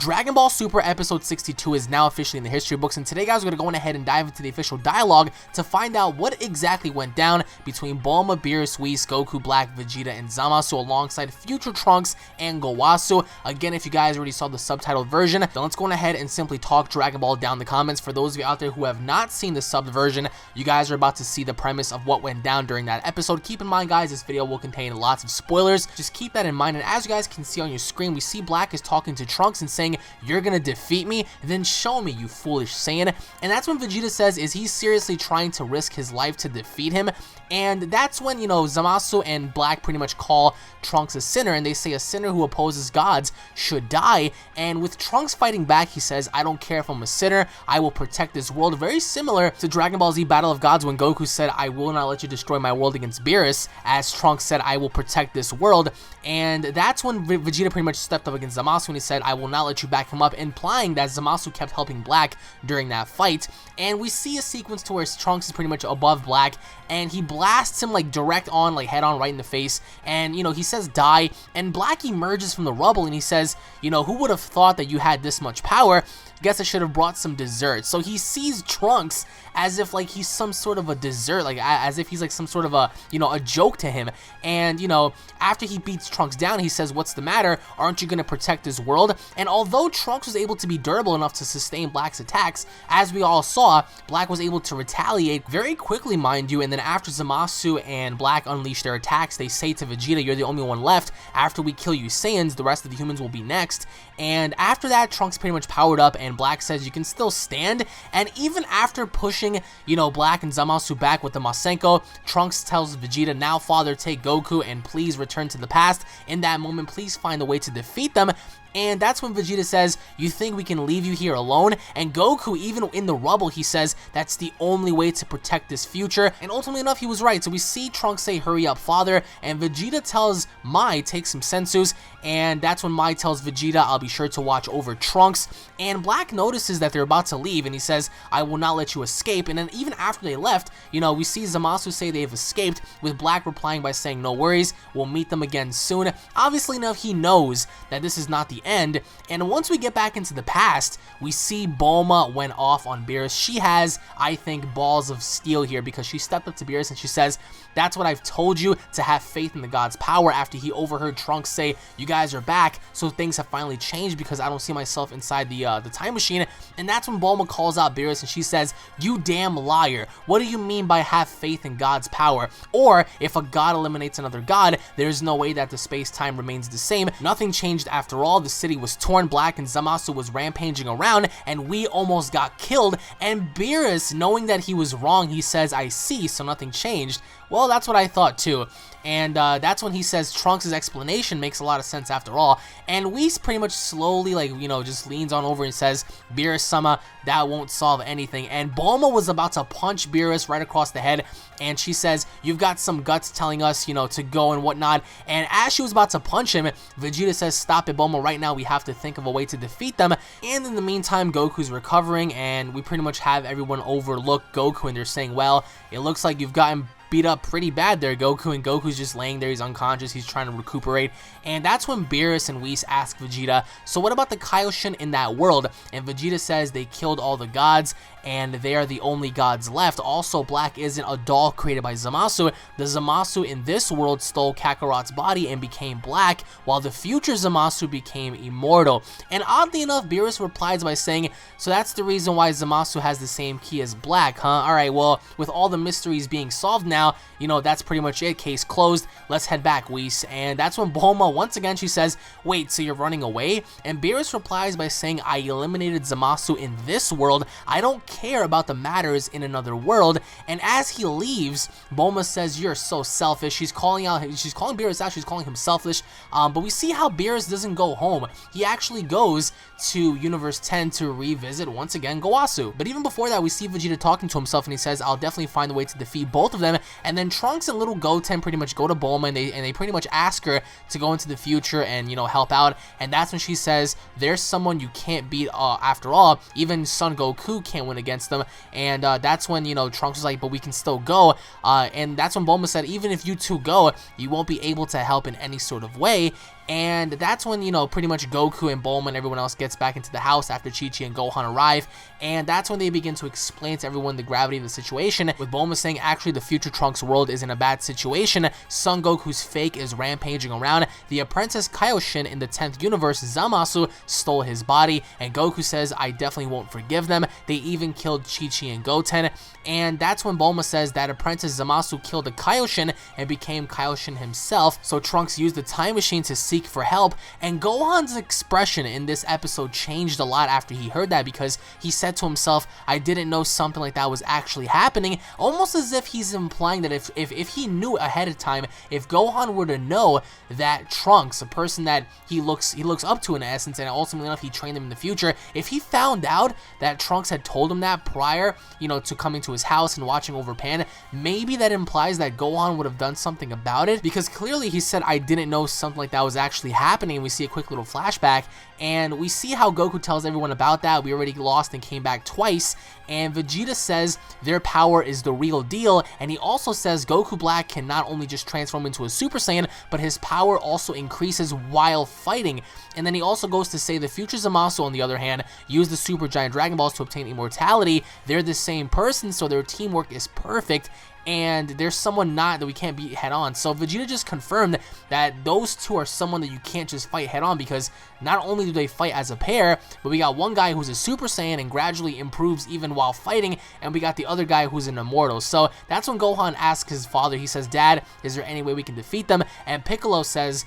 Dragon Ball Super Episode 62 is now officially in the history books, and today, guys, we're going to go ahead and dive into the official dialogue to find out what exactly went down between Bulma, Beerus, Whis, Goku, Black, Vegeta, and Zamasu alongside future Trunks and Gowasu. Again, if you guys already saw the subtitled version, then let's go ahead and simply talk Dragon Ball down in the comments. For those of you out there who have not seen the subbed version, you guys are about to see the premise of what went down during that episode. Keep in mind, guys, this video will contain lots of spoilers. Just keep that in mind, and as you guys can see on your screen, we see Black is talking to Trunks and saying, "You're gonna defeat me? Then show me, you foolish Saiyan." And that's when Vegeta says, is he seriously trying to risk his life to defeat him? And that's when, you know, Zamasu and Black pretty much call Trunks a sinner, and they say a sinner who opposes gods should die. And with Trunks fighting back, he says, "I don't care if I'm a sinner, I will protect this world." Very similar to Dragon Ball Z Battle of Gods when Goku said, "I will not let you destroy my world" against Beerus, as Trunks said, "I will protect this world." And that's when Vegeta pretty much stepped up against Zamasu and he said, "I will not let you back him up," implying that Zamasu kept helping Black during that fight. And we see a sequence to where Trunks is pretty much above Black, and he blasts him like direct on, like head on, right in the face. And, you know, he says, "Die," and Black emerges from the rubble and he says, "You know, who would have thought that you had this much power? Guess I should have brought some dessert." So he sees Trunks as if like he's some sort of a dessert, like as if he's like some sort of a, you know, a joke to him. And, you know, after he beats Trunks down, he says, "What's the matter? Aren't you gonna protect this world?" And although Trunks was able to be durable enough to sustain Black's attacks, as we all saw, Black was able to retaliate very quickly, mind you. And then after Zamasu and Black unleash their attacks, they say to Vegeta, "You're the only one left. After we kill you Saiyans, the rest of the humans will be next." And after that, Trunks pretty much powered up, and Black says, "You can still stand." And even after pushing, you know, Black and Zamasu back with the Masenko, Trunks tells Vegeta, "Now, father, take Goku and please return to the past. In that moment, please find a way to defeat them." And that's when Vegeta says, "You think we can leave you here alone?" And Goku, even in the rubble, he says, "That's the only way to protect this future." And ultimately enough, he was right. So we see Trunks say, "Hurry up, father." And Vegeta tells Mai, "Take some sensus." And that's when Mai tells Vegeta, "I'll be sure to watch over Trunks." And Black notices that they're about to leave, and he says, "I will not let you escape." And then even after they left, you know, we see Zamasu say they've escaped, with Black replying by saying, "No worries, we'll meet them again soon." Obviously enough, he knows that this is not the end. And once we get back into the past, we see Bulma went off on Beerus. She has, I think, balls of steel here, because she stepped up to Beerus and she says, "That's what I've told you, to have faith in the god's power," after he overheard Trunks say, "You guys are back, so things have finally changed because I don't see myself inside the time machine." And that's when Bulma calls out Beerus and she says, "You damn liar, what do you mean by have faith in God's power? Or if a god eliminates another god, there's no way that the space-time remains the same. Nothing changed after all. The city was torn, Black and Zamasu was rampaging around, and we almost got killed." And Beerus, knowing that he was wrong, he says, "I see, so nothing changed." Well, that's what I thought too. And that's when he says Trunks' explanation makes a lot of sense after all. And Whis pretty much slowly, like, you know, just leans on over and says, "Beerus-sama, that won't solve anything." And Bulma was about to punch Beerus right across the head, and she says, "You've got some guts telling us, you know, to go and whatnot." And as she was about to punch him, Vegeta says, "Stop it, Bulma, right now we have to think of a way to defeat them." And in the meantime, Goku's recovering, and we pretty much have everyone overlook Goku, and they're saying, "Well, it looks like you've gotten beat up pretty bad there, Goku." And Goku's just laying there, he's unconscious, he's trying to recuperate. And that's when Beerus and Whis ask Vegeta, "So what about the Kaioshin in that world?" And Vegeta says they killed all the gods and they are the only gods left. Also, Black isn't a doll created by Zamasu. The Zamasu in this world stole Kakarot's body and became black, while the future Zamasu became immortal. And oddly enough, Beerus replies by saying, "So that's the reason why Zamasu has the same key as Black, huh? Alright, well, with all the mysteries being solved now, you know, that's pretty much it. Case closed. Let's head back, Whis." And that's when Bulma, once again, she says, "Wait, so you're running away?" And Beerus replies by saying, "I eliminated Zamasu in this world. I don't care about the matters in another world." And as he leaves, Bulma says, "You're so selfish." She's calling Beerus out, she's calling him selfish. But we see how Beerus doesn't go home. He actually goes to Universe 10 to revisit once again Gowasu. But even before that, we see Vegeta talking to himself, and he says, "I'll definitely find a way to defeat both of them." And then Trunks and little Goten pretty much go to Bulma, and they pretty much ask her to go into the future and, you know, help out. And that's when she says, "There's someone you can't beat after all. Even Son Goku can't win against them." And that's when, you know, Trunks was like, "But we can still go." And that's when Bulma said, "Even if you two go, you won't be able to help in any sort of way." And that's when, you know, pretty much Goku and Bulma and everyone else gets back into the house after Chi-Chi and Gohan arrive, and that's when they begin to explain to everyone the gravity of the situation, with Bulma saying actually the future Trunks world is in a bad situation, Son Goku's fake is rampaging around, the apprentice Kaioshin in the 10th universe, Zamasu, stole his body, and Goku says, I definitely won't forgive them, they even killed Chi-Chi and Goten, and that's when Bulma says that apprentice Zamasu killed the Kaioshin and became Kaioshin himself, so Trunks used the time machine to seek for help, and Gohan's expression in this episode changed a lot after he heard that, because he said to himself, I didn't know something like that was actually happening, almost as if he's implying that if he knew ahead of time, if Gohan were to know that Trunks, a person that he looks up to in essence, and ultimately enough he trained him in the future, if he found out that Trunks had told him that prior, you know, to coming to his house and watching over Pan, maybe that implies that Gohan would have done something about it, because clearly he said, I didn't know something like that was actually happening. We see a quick little flashback, and we see how Goku tells everyone about that. We already lost and came back twice, and Vegeta says their power is the real deal, and he also says Goku Black can not only just transform into a Super Saiyan, but his power also increases while fighting. And then he also goes to say the future Zamasu, on the other hand, use the Super Giant Dragon Balls to obtain immortality. They're the same person, so their teamwork is perfect, and there's someone not that we can't beat head on. So Vegeta just confirmed that those two are someone that you can't just fight head on, because not only do they fight as a pair, but we got one guy who's a Super Saiyan and gradually improves even while fighting, and we got the other guy who's an immortal. So that's when Gohan asks his father, he says, Dad, is there any way we can defeat them? And Piccolo says,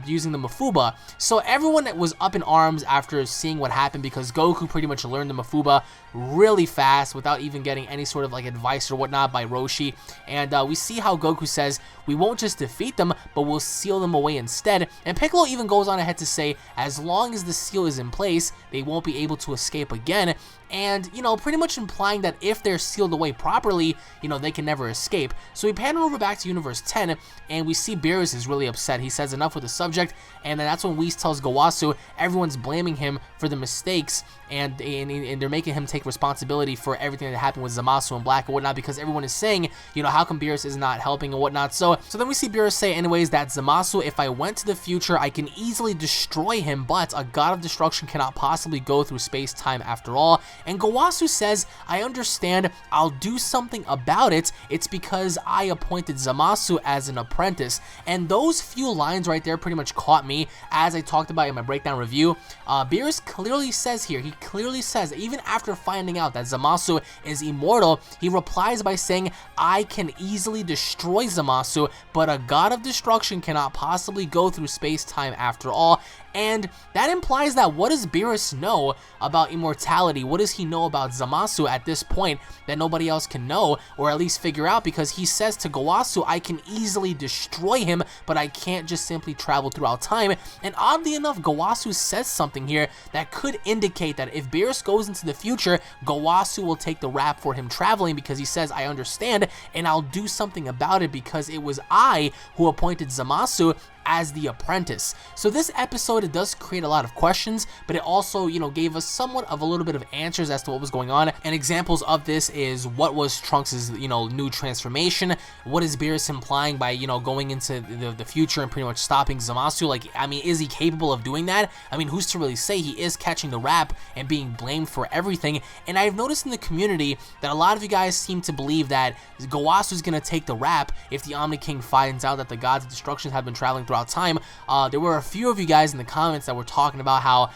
using the Mafuba. So everyone was up in arms after seeing what happened, because Goku pretty much learned the Mafuba really fast without even getting any sort of like advice or whatnot by Roshi. And we see how Goku says, we won't just defeat them, but we'll seal them away instead. And Piccolo even goes on ahead to say, as long as the seal is in place, they won't be able to escape again. And, you know, pretty much implying that if they're sealed away properly, you know, they can never escape. So we pan over back to Universe 10, and we see Beerus is really upset. He says enough with the subject, and then that's when Whis tells Gowasu everyone's blaming him for the mistakes, and they're making him take responsibility for everything that happened with Zamasu and Black and whatnot, because everyone is saying, you know, how come Beerus is not helping and whatnot. So then we see Beerus say anyways that Zamasu, if I went to the future, I can easily destroy him, but a god of destruction cannot possibly go through space-time after all. And Gowasu says, I understand, I'll do something about it, it's because I appointed Zamasu as an apprentice. And those few lines right there pretty much caught me, as I talked about in my breakdown review. Beerus clearly says here, he clearly says, even after finding out that Zamasu is immortal, he replies by saying, I can easily destroy Zamasu, but a god of destruction cannot possibly go through space-time after all. And that implies that what does Beerus know about immortality? What does he know about Zamasu at this point that nobody else can know, or at least figure out? Because he says to Gowasu, I can easily destroy him, but I can't just simply travel throughout time. And oddly enough, Gowasu says something here that could indicate that if Beerus goes into the future, Gowasu will take the rap for him traveling, because he says, I understand, and I'll do something about it because it was I who appointed Zamasu as the apprentice. So this episode, it does create a lot of questions, but it also, you know, gave us somewhat of a little bit of answers as to what was going on. And examples of this is, what was Trunks' you know, new transformation? What is Beerus implying by, you know, going into the future and pretty much stopping Zamasu? Like, I mean, is he capable of doing that? I mean, who's to really say? He is catching the rap and being blamed for everything. And I've noticed in the community that a lot of you guys seem to believe that Gowasu is going to take the rap if the Omni King finds out that the gods of destruction have been traveling throughout time. There were a few of you guys in the comments that were talking about how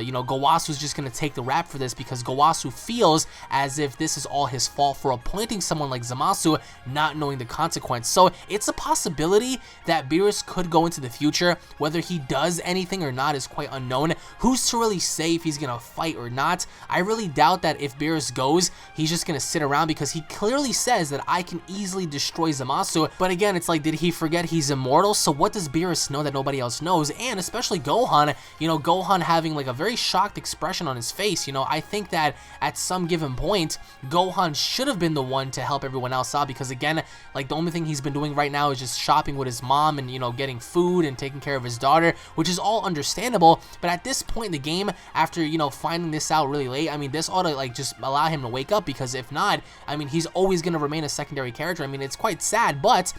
you know, Gowasu is just going to take the rap for this because Gowasu feels as if this is all his fault for appointing someone like Zamasu, not knowing the consequence. So it's a possibility that Beerus could go into the future. Whether he does anything or not is quite unknown. Who's to really say if he's going to fight or not? I really doubt that if Beerus goes, he's just going to sit around, because he clearly says that I can easily destroy Zamasu. But again, it's like, did he forget he's immortal? So what does Beerus know that nobody else knows? And especially Gohan, you know, Gohan having like a very shocked expression on his face. You know, I think that at some given point, Gohan should have been the one to help everyone else out, because again, like, the only thing he's been doing right now is just shopping with his mom and, you know, getting food and taking care of his daughter, which is all understandable. But at this point in the game, after, you know, finding this out really late, I mean, this ought to like just allow him to wake up, because if not, I mean, he's always going to remain a secondary character. I mean, it's quite sad. But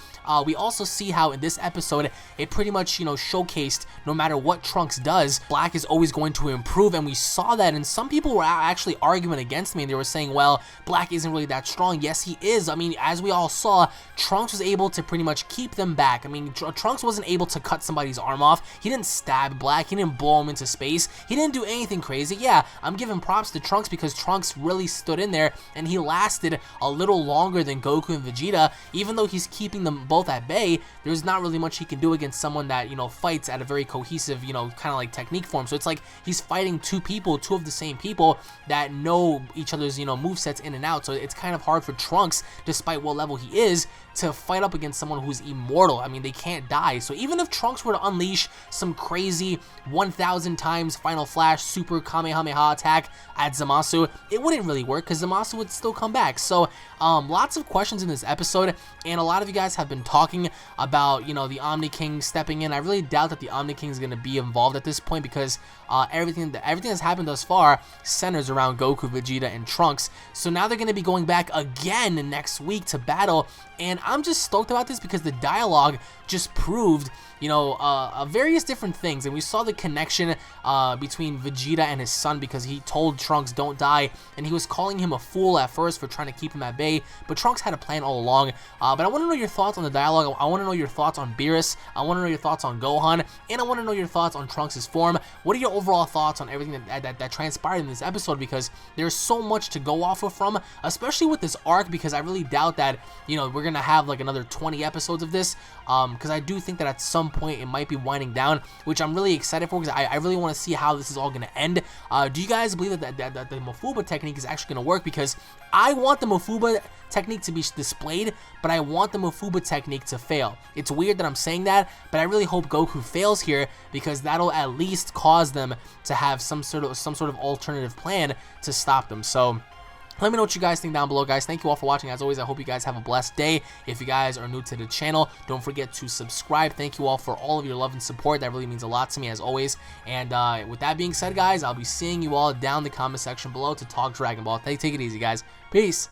we also see how in this episode it it pretty much, you know, showcased no matter what Trunks does, Black is always going to improve, and we saw that, and some people were actually arguing against me, and they were saying, well, Black isn't really that strong. Yes, he is. I mean, as we all saw, Trunks was able to pretty much keep them back. I mean, Trunks wasn't able to cut somebody's arm off. He didn't stab Black. He didn't blow him into space. He didn't do anything crazy. Yeah, I'm giving props to Trunks because Trunks really stood in there, and he lasted a little longer than Goku and Vegeta. Even though he's keeping them both at bay, there's not really much he can do against someone that, you know, fights at a very cohesive, you know, kind of like technique form. So it's like he's fighting two of the same people that know each other's, you know, movesets in and out. So it's kind of hard for Trunks, despite what level he is, to fight up against someone who's immortal. I mean, they can't die. So even if Trunks were to unleash some crazy 1000 times Final Flash Super Kamehameha attack at Zamasu, it wouldn't really work because Zamasu would still come back. So lots of questions in this episode, and a lot of you guys have been talking about, you know, the Omni King stepping in. I really doubt that the Omni King is going to be involved at this point because everything that's happened thus far centers around Goku, Vegeta, and Trunks. So now they're going to be going back again next week to battle, and I'm just stoked about this because the dialogue just proved, you know, various different things, and we saw the connection between Vegeta and his son because he told Trunks don't die, and he was calling him a fool at first for trying to keep him at bay, but Trunks had a plan all along. But I want to know your thoughts on the dialogue. I want to know your thoughts on Beerus. I want to know your thoughts on Gohan, and I want to know your thoughts on Trunks' form. What are your overall thoughts on everything that transpired in this episode, because there's so much to go off of from, especially with this arc, because I really doubt that, you know, we're gonna have like another 20 episodes of this, because I do think that at some point it might be winding down, which I'm really excited for because I really want to see how this is all going to end. Do you guys believe that the Mafuba technique is actually going to work? Because I want the Mafuba technique to be displayed, but I want the Mafuba technique to fail. It's weird that I'm saying that, but I really hope Goku fails here because that'll at least cause them to have some sort of alternative plan to stop them. So let me know what you guys think down below, guys. Thank you all for watching. As always, I hope you guys have a blessed day. If you guys are new to the channel, don't forget to subscribe. Thank you all for all of your love and support. That really means a lot to me, as always. And with that being said, guys, I'll be seeing you all down in the comment section below to talk Dragon Ball. Take it easy, guys. Peace.